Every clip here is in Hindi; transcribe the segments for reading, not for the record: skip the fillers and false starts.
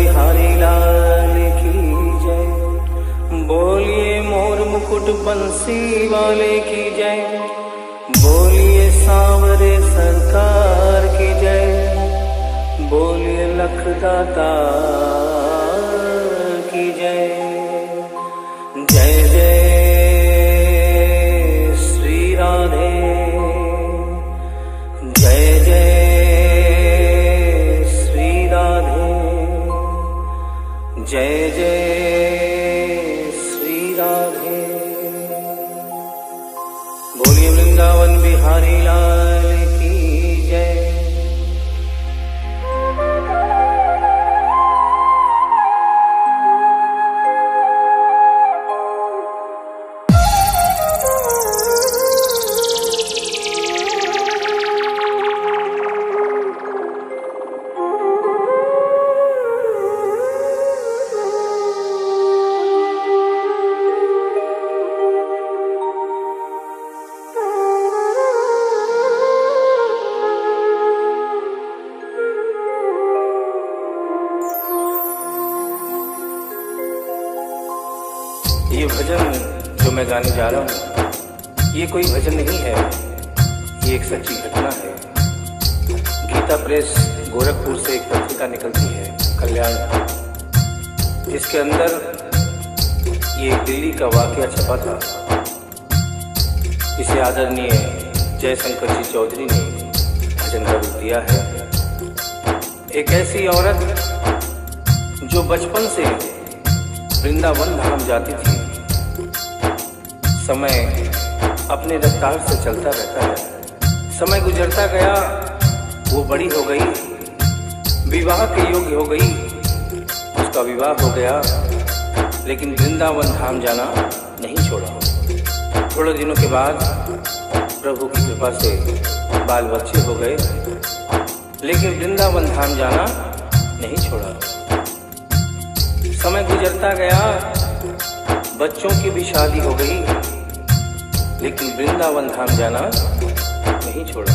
बिहारी लाल की जय। बोलिए मोर मुकुट बंसी वाले की जय। बोलिए सांवरे सरकार की जय। बोलिए लखदाता की जय। जय जय श्री राधे। जय जय श्री राधे। जय जय श्री राधे। बोलिए वृंदावन बिहारी लाल की जय। ये भजन जो मैं गाने जा रहा हूँ, ये कोई भजन नहीं है, ये एक सच्ची घटना है। गीता प्रेस गोरखपुर से एक पत्रिका निकलती है कल्याण, जिसके अंदर ये दिल्ली का वाकया छपा था। इसे आदरणीय जयशंकर जी चौधरी ने भजन का रूप दिया है। एक ऐसी औरत जो बचपन से वृंदावन धाम जाती थी। समय अपने रफ्तार से चलता रहता है। समय गुजरता गया, वो बड़ी हो गई, विवाह के योग्य हो गई, उसका विवाह हो गया, लेकिन वृंदावन धाम जाना नहीं छोड़ा। थोड़े दिनों के बाद प्रभु की कृपा से बाल बच्चे हो गए, लेकिन वृंदावन धाम जाना नहीं छोड़ा। समय गुजरता गया, बच्चों की भी शादी हो गई, लेकिन वृंदावन धाम जाना नहीं छोड़ा।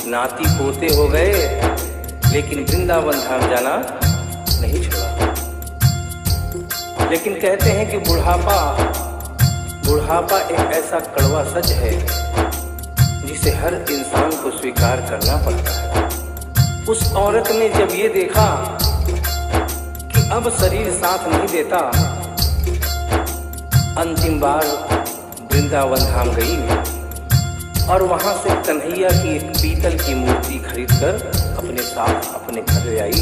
नाती पोते हो गए, लेकिन वृंदावन धाम जाना नहीं छोड़ा। लेकिन कहते हैं कि बुढ़ापा एक ऐसा कड़वा सच है जिसे हर इंसान को स्वीकार करना पड़ता है। उस औरत ने जब ये देखा कि अब शरीर साथ नहीं देता, अंतिम बार वृंदावन धाम गई और वहां से कन्हैया की एक पीतल की मूर्ति खरीदकर अपने साथ अपने घर ले आई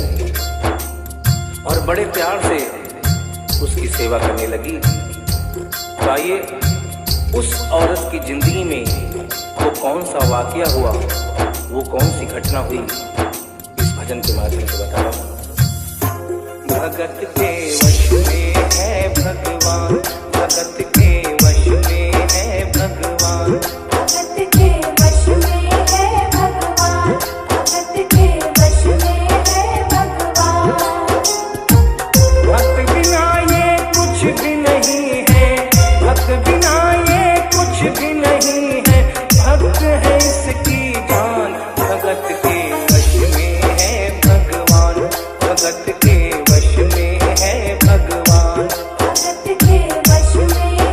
और बड़े प्यार से उसकी सेवा करने लगी। तो आइए उस औरत की जिंदगी में वो कौन सा वाकया हुआ, वो कौन सी घटना हुई, इस भजन के माध्यम से बता रहा हूँ। भगत के वश में है भगवान, भगत के वश में है भगवान, भगत के वश में है भगवान, भगत के वश में है भगवान। भक्त बिना ये कुछ भी नहीं है, भक्त बिना ये कुछ भी नहीं है, भक्त है इसकी जान। भगत के वश में है भगवान, भगत के वश में है भगवान, भगत के वश में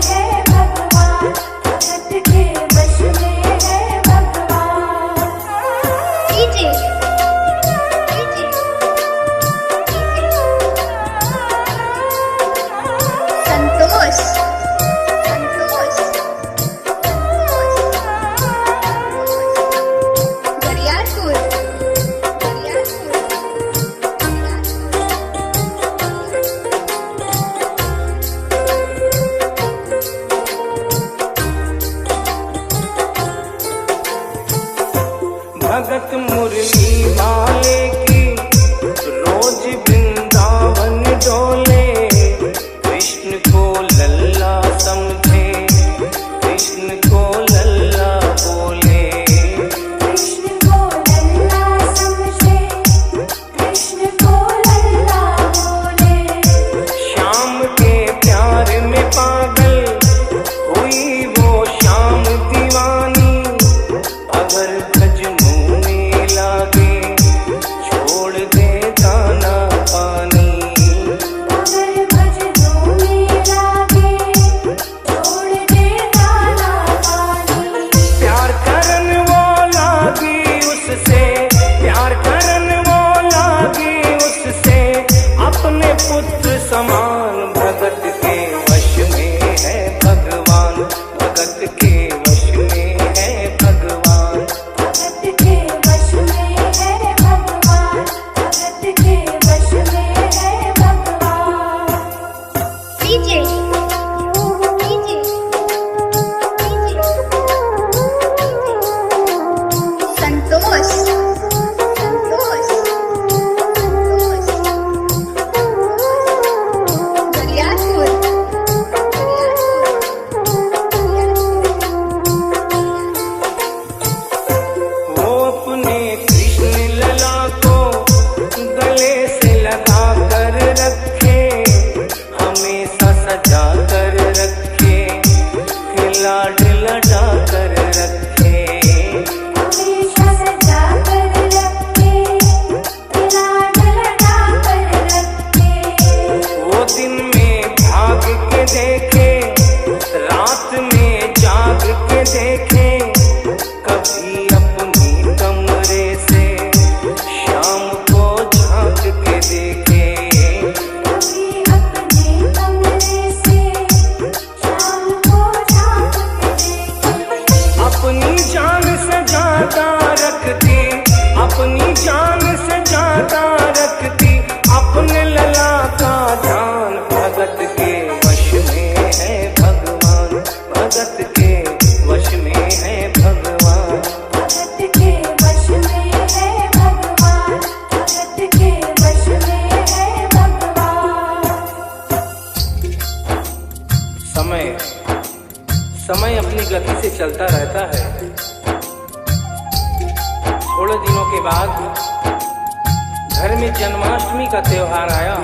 में जन्माष्टमी का त्योहार आया।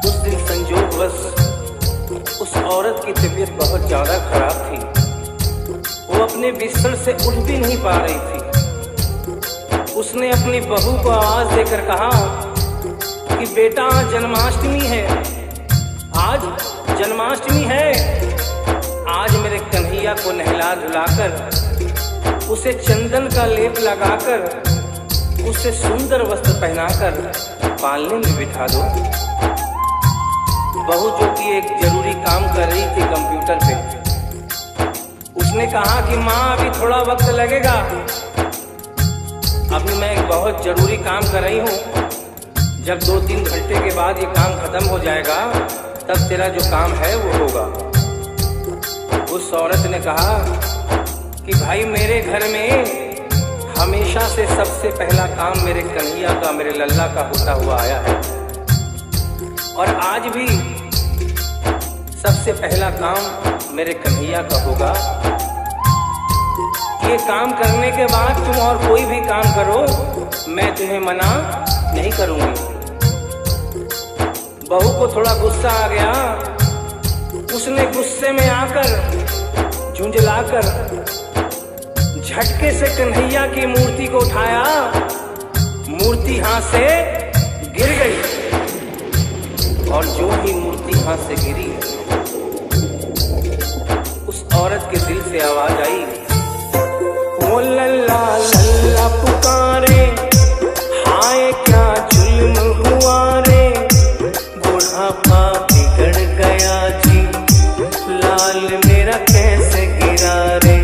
उस दिन संयोगवश उस औरत की तबीयत बहुत ज्यादा खराब थी। वो अपने बिस्तर से उठ भी नहीं पा रही थी। उसने अपनी बहू को आवाज देकर कहा कि बेटा आज जन्माष्टमी है, आज जन्माष्टमी है। आज मेरे कन्हैया को नहला धुलाकर, उसे चंदन का लेप लगाकर, उसे सुंदर वस्त्र पहनाकर पालने में बिठा दो। बहू जो कि एक जरूरी काम कर रही थी कंप्यूटर पे, उसने कहा कि माँ अभी थोड़ा वक्त लगेगा, अभी मैं एक बहुत जरूरी काम कर रही हूँ। जब 2-3 घंटे के बाद ये काम खत्म हो जाएगा तब तेरा जो काम है वो होगा। उस औरत ने कहा कि भाई मेरे घर में हमेशा से सबसे पहला काम मेरे कन्हैया का, मेरे लल्ला का होता हुआ आया है, और आज भी सबसे पहला काम मेरे कन्हैया का होगा। ये काम करने के बाद तुम और कोई भी काम करो, मैं तुम्हें मना नहीं करूंगी। बहू को थोड़ा गुस्सा आ गया। उसने गुस्से में आकर, झुंझलाकर झटके से कन्हैया की मूर्ति को उठाया। मूर्ति हाथ से गिर गई, और जो ही मूर्ति हाथ से गिरी, उस औरत के दिल से आवाज आई, वो लल्ला लल्ला पुकारे, हाय क्या जुल्म हुआ रे, बुढ़ापा बिगड़ गया जी, लाल मेरा कैसे गिरा रे।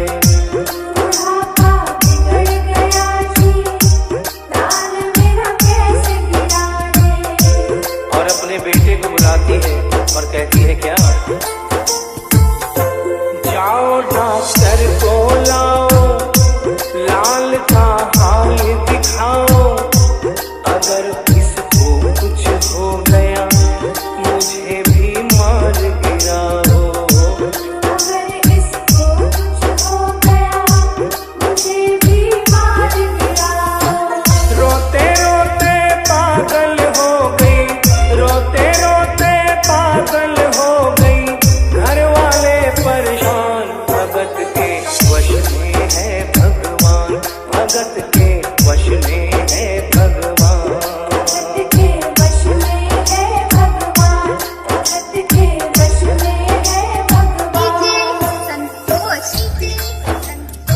बेटे को बुलाती है और कहती है क्या, जाओ डॉक्टर को लाओ, लाल का हाल दिखाओ, अगर इसको कुछ हो गया मुझे भी मार गिराओ, अगर इसको कुछ हो गया मुझे भी मार गिराओ। रोते रोते पागल हो गई, रोते रोते पागल हो गई, घर वाले परेशान, भगत के वश में है भगवान, भगत के वश में है भगवान, भगत के वश में है भगवान, भगत के वश में है भगवान।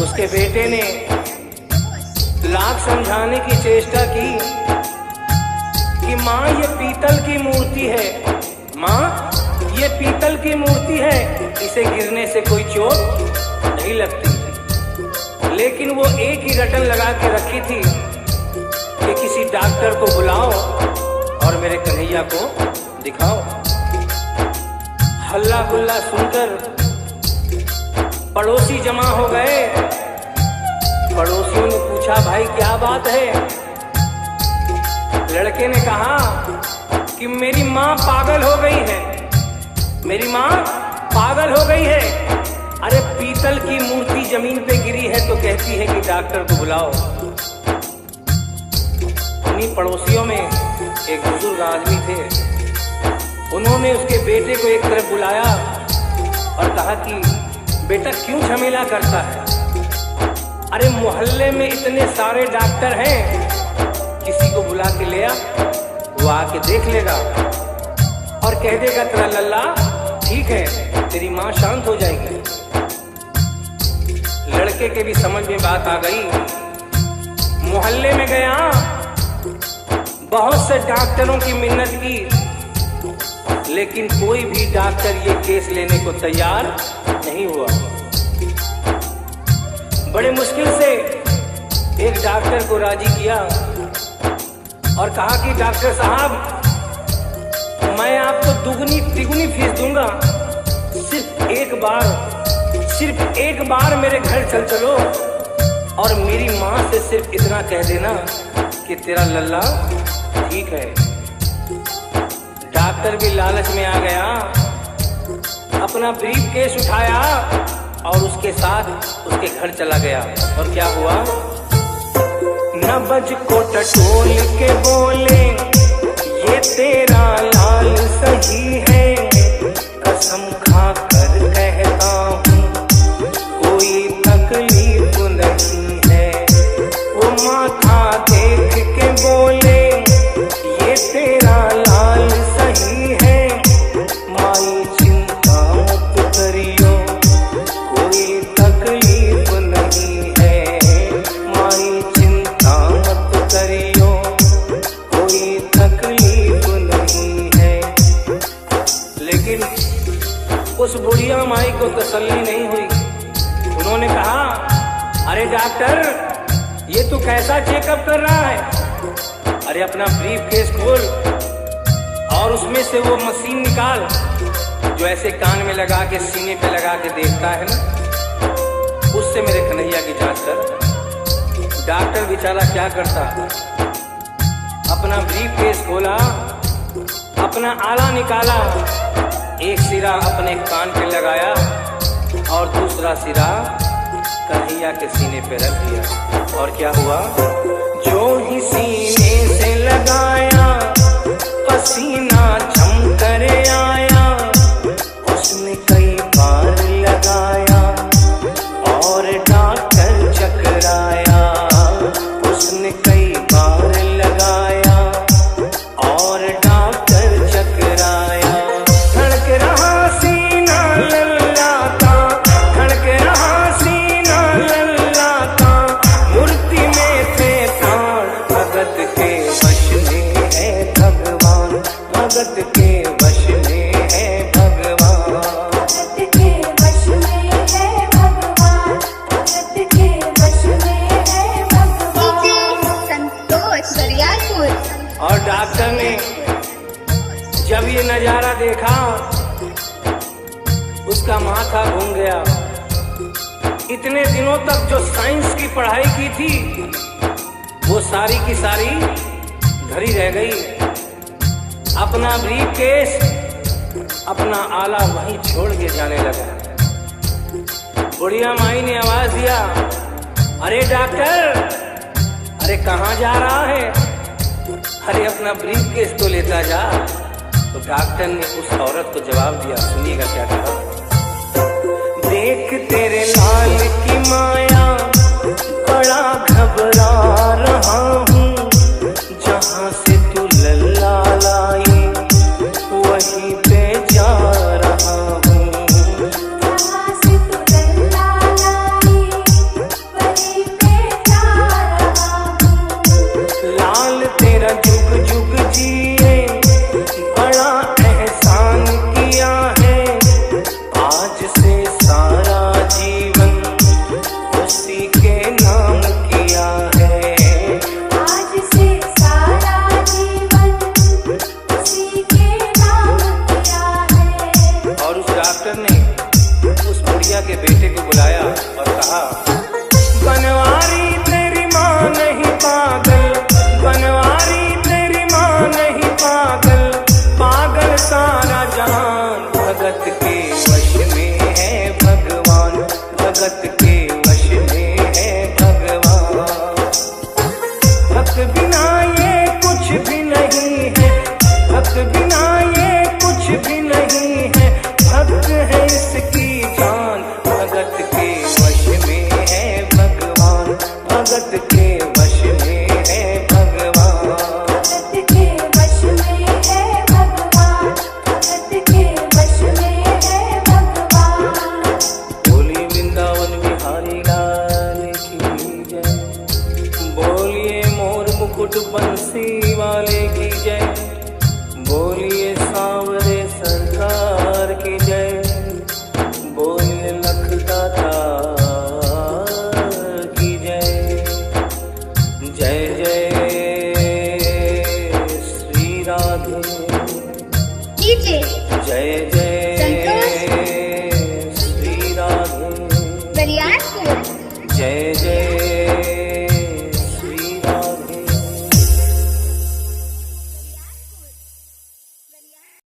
उसके बेटे ने लाख समझाने की चेष्टा की कि माँ ये पीतल की मूर्ति है, माँ ये पीतल की मूर्ति है, इसे गिरने से कोई चोट नहीं लगती। लेकिन वो एक ही रटन लगा के रखी थी कि किसी डॉक्टर को बुलाओ और मेरे कन्हैया को दिखाओ। हल्ला गुल्ला सुनकर पड़ोसी जमा हो गए। पड़ोसियों ने पूछा, भाई क्या बात है? लड़के ने कहा कि मेरी माँ पागल हो गई है, मेरी माँ पागल हो गई है। अरे पीतल की मूर्ति जमीन पे गिरी है तो कहती है कि डॉक्टर को बुलाओ। उन्हीं पड़ोसियों में एक बुजुर्ग आदमी थे। उन्होंने उसके बेटे को एक तरफ बुलाया और कहा कि बेटा क्यों झमेला करता है? अरे मोहल्ले में इतने सारे डॉक्टर हैं, किसी को बुला के ले आ, वो आके देख लेगा और कह देगा तेरा लल्ला ठीक है, तेरी माँ शांत हो जाएगी। लड़के के भी समझ में बात आ गई। मोहल्ले में गया, बहुत से डॉक्टरों की मिन्नत की, लेकिन कोई भी डॉक्टर ये केस लेने को तैयार नहीं हुआ। बड़े मुश्किल से एक डॉक्टर को राजी किया और कहा कि डॉक्टर साहब मैं आपको दुगनी तिगुनी फीस दूंगा, सिर्फ एक बार मेरे घर चल चलो और मेरी माँ से सिर्फ इतना कह देना कि तेरा लल्ला ठीक है। डॉक्टर भी लालच में आ गया, अपना ब्रीफ केस उठाया और उसके साथ उसके घर चला गया। और क्या हुआ? न नबज को टटोल के बोले ये तेरा लाल सही है, कसम खा कर कहता हूँ कोई तकलीफ नहीं है। वो माथा देख के बोले ये तेरा लाल सही है, माई चिंता मत करियो कोई तकलीफ नहीं है, माई चिंता मत करियो कोई तकलीफ नहीं है। लेकिन उस बुढ़िया माई को तसल्ली नहीं हुई। उन्होंने कहा अरे डॉक्टर ये तू कैसा चेकअप कर रहा है? अरे अपना ब्रीफ केस खोल और उसमें से वो मशीन निकाल जो ऐसे कान में लगा के सीने पे लगा के देखता है ना, उससे मेरे कन्हैया की जांच कर। डॉक्टर बेचारा क्या करता, अपना ब्रीफ केस खोला, अपना आला निकाला, एक सिरा अपने कान पे लगाया और दूसरा सिरा कन्हैया के सीने पे रख दिया। और क्या हुआ, जो ही सीने से लगाया पसीना झम कर आया, उसने कई बार लगाया और डॉक्टर चकराया, उसने कई बार लगाया और डॉक्टर चकराया। धड़क रहा सीना लल्लाता, धड़क रहा सीना लल्लाता, मूर्ति में थे प्राण भगत के वश में है भगवान, भगत के वश में है भगवान। भगत के वश में है भगवान, भगत के वश में है भगवान। संतोष बरियारपुर। और डॉक्टर ने जब ये नजारा देखा उसका माथा घूम गया। इतने दिनों तक जो साइंस की पढ़ाई की थी वो सारी की सारी धरी रह गई। अपना ब्रीफ केस, अपना आला वहीं छोड़ के जाने लगा। बुढ़िया माई ने आवाज दिया अरे डॉक्टर, अरे कहाँ जा रहा है? अरे अपना ब्रीफ केस तो लेता जा। तो डॉक्टर ने उस औरत को जवाब दिया, सुनिएगा क्या कहा। देख तेरे लाल की माया बड़ा घबरा रहा हूँ, जहाँ से तू लल्ला लाई वहीं पे जा रहा हूँ, जहाँ से तू लल्ला लाई वहीं पे जा रहा हूँ। लाल तेरा जुग जुग जिए बड़ा एहसान किया है, आज से सारा जीवन उसी के नाम किया है, आज से सारा जीवन उसी के नाम किया है। और उस डॉक्टर ने उस बुढ़िया के बेटे को बुलाया और कहा बनवारी तेरी माँ नहीं पागल, बनवारी तेरी माँ नहीं पागल, पागल सारा जहान, भगत के वश में है भगवान, भगत के वश में है भगवान। भक्त बिना ये कुछ भी नहीं है, भक्त बिना ये कुछ भी नहीं है, भक्त है इसकी जान, भगत के वश में है भगवान, भगत के वश में है भगवान। भगत के वश में है भगवान, भगत के वश में है भगवान। बोली वृंदावन बिहारी लाल की जय, बोलिए मोर मुकुट बंसी वाले की जय, बोलिए सांवरे सरकार की जय, बोलिए लखदाता की जय। जय जय श्री राधे, कीजिए जय